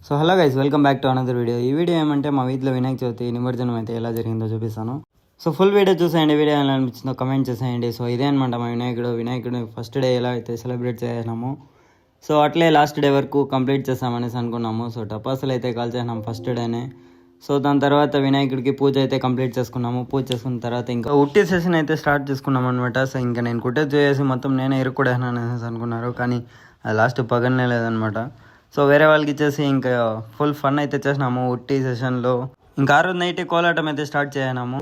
So hello guys, welcome back to another video. ఈ video ఏమంటే మా వీధిలో వినాయక చవితి నిమజ్జనం అయితే ఎలా జరిగిందో చూపిస్తాను. సో ఫుల్ వీడియో చూసేయండి. వీడియో ఎలా అనిపించిందో కమెంట్ చేసేయండి. సో ఇదే అనమాట మా వినాయకుడు ఫస్ట్ డే ఎలా అయితే సెలబ్రేట్ చేసినాము, సో అట్లే లాస్ట్ డే వరకు కంప్లీట్ చేస్తామనేసి అనుకున్నాము. సో టపాసులు అయితే కాల్చేసినాము ఫస్ట్ డేనే. సో దాని తర్వాత వినాయకుడికి పూజ అయితే కంప్లీట్ చేసుకున్నాము. పూజ చేసుకున్న తర్వాత ఇంకా ఉట్టి సెషన్ అయితే స్టార్ట్ చేసుకున్నాం అనమాట. సో ఇంకా నేను కుట్టేది చేసి మొత్తం నేనే ఇరుక్కుడేసినాను అనేసి అనుకున్నారు, కానీ అది లాస్ట్ పగలనే లేదనమాట. సో వేరే వాళ్ళకి ఇచ్చేసి ఇంకా ఫుల్ ఫన్ అయితే చేసినాము ఉట్టి సెషన్లో. ఇంకా ఆ రోజు నైట్ కోలాటం అయితే స్టార్ట్ చేసినాము.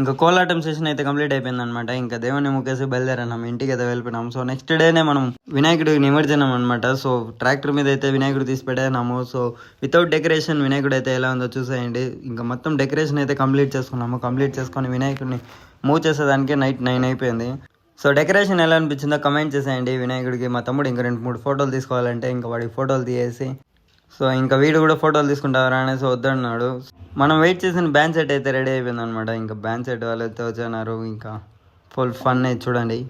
ఇంకా కోలాటం సెషన్ అయితే కంప్లీట్ అయిపోయింది అనమాట. ఇంకా దేవుని ముఖేసి బయలుదేరాము, ఇంటికి అయితే వెళ్ళిపోయినాము. సో నెక్స్ట్ డేనే మనం వినాయకుడికి నిమజ్జనం అనమాట. సో ట్రాక్టర్ మీద అయితే వినాయకుడు తీసి పెట్టేనాము. సో వితౌట్ డెకరేషన్ వినాయకుడు అయితే ఎలా ఉందో చూసేయండి. ఇంకా మొత్తం డెకరేషన్ అయితే కంప్లీట్ చేసుకున్నాము. కంప్లీట్ చేసుకొని వినాయకుడిని మూవ్ చేసేదానికి నైట్ 9 అయిపోయింది. సో డెకరేషన్ ఎలా అనిపించిందో కమెంట్ చేసేయండి. వినాయకుడికి మా తమ్ముడు ఇంకా 2-3 ఫోటోలు తీసుకోవాలంటే ఇంకా వాడికి ఫోటోలు తీసేసి, సో ఇంకా వీడు కూడా ఫోటోలు తీసుకుంటారా అనేసి వద్దన్నాడు. మనం వెయిట్ చేసిన బ్యాండ్ సెట్ అయితే రెడీ అయిపోయింది అనమాట. ఇంకా బ్యాండ్ సెట్ వాళ్ళు అయితే వచ్చారు. ఇంకా ఫుల్ ఫన్ అయితే చూడండి.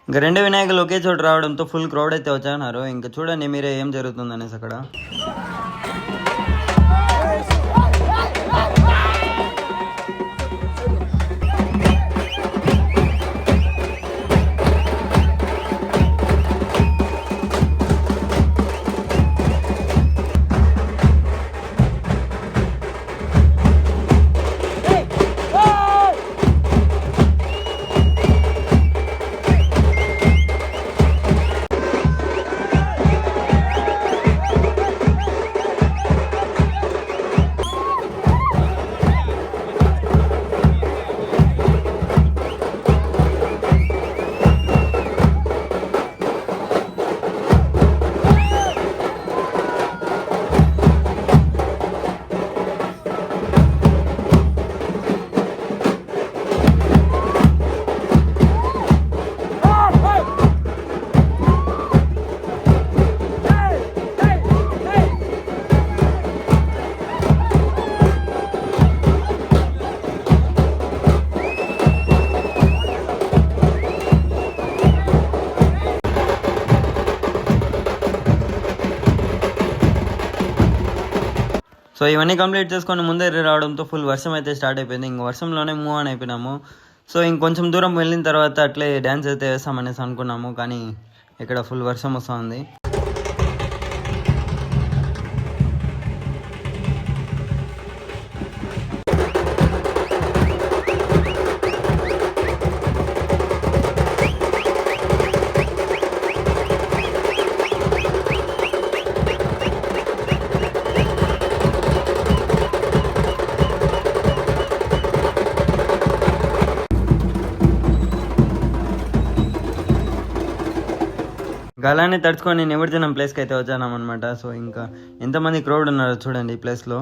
ఇంకా 2 వినాయకులు ఒకే చోటు రావడంతో ఫుల్ క్రౌడ్ అయితే వచ్చారు. ఇంకా చూడండి మీరే ఏం జరుగుతుంది అనేసి అక్కడ. సో ఇవన్నీ కంప్లీట్ చేసుకొని ముందే రావడంతో ఫుల్ వర్షం అయితే స్టార్ట్ అయిపోయింది. ఇంక వర్షంలోనే మూవ్ ఆన్ అయిపోయినాము. సో ఇంకొంచెం దూరం వెళ్ళిన తర్వాత అట్లే డ్యాన్స్ అయితే వేస్తామనేసి అనుకున్నాము, కానీ ఇక్కడ ఫుల్ వర్షం వస్తుంది. అలానే తడుచుకొని నిమజ్జనం ప్లేస్కి అయితే వచ్చానమాట. సో ఇంకా ఎంతమంది క్రౌడ్ ఉన్నారో చూడండి ఈ ప్లేస్లో.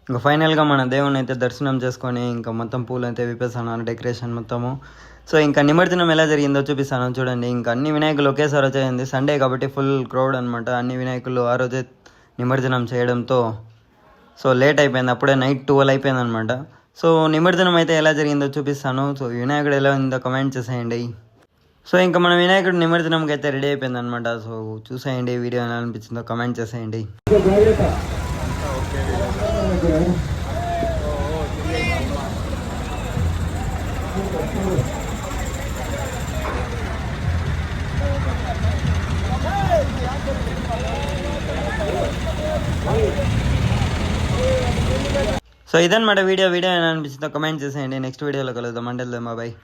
ఇంకా ఫైనల్గా మన దేవుని అయితే దర్శనం చేసుకొని ఇంకా మొత్తం పూలు అయితే విప్పేస్తాను, డెకరేషన్ మొత్తము. సో ఇంకా నిమజ్జనం ఎలా జరిగిందో చూపిస్తాను చూడండి. ఇంకా అన్ని వినాయకులు ఒకేసారి వచ్చేయండి, సండే కాబట్టి ఫుల్ క్రౌడ్ అనమాట. అన్ని వినాయకులు ఆ రోజే నిమజ్జనం చేయడంతో సో లేట్ అయిపోయింది, అప్పుడే నైట్ 12 అయిపోయింది అనమాట. సో నిమజ్జనం అయితే ఎలా జరిగిందో చూపిస్తాను. సో వినాయకుడు ఎలా ఉందో కమెంట్ చేసేయండి. సో ఇంకా మన వినాయకుడు నిమజ్జనంకి అయితే రెడీ అయిపోయింది అనమాట. సో చూసేయండి, వీడియో ఎలా అనిపించిందో కమెంట్ చేసేయండి. సో ఇదన్నమాట వీడియో ఎలా అనిపించిందో కమెంట్ చేసేయండి. నెక్స్ట్ వీడియోలో కలుద్దాం. అంటే బాయ్.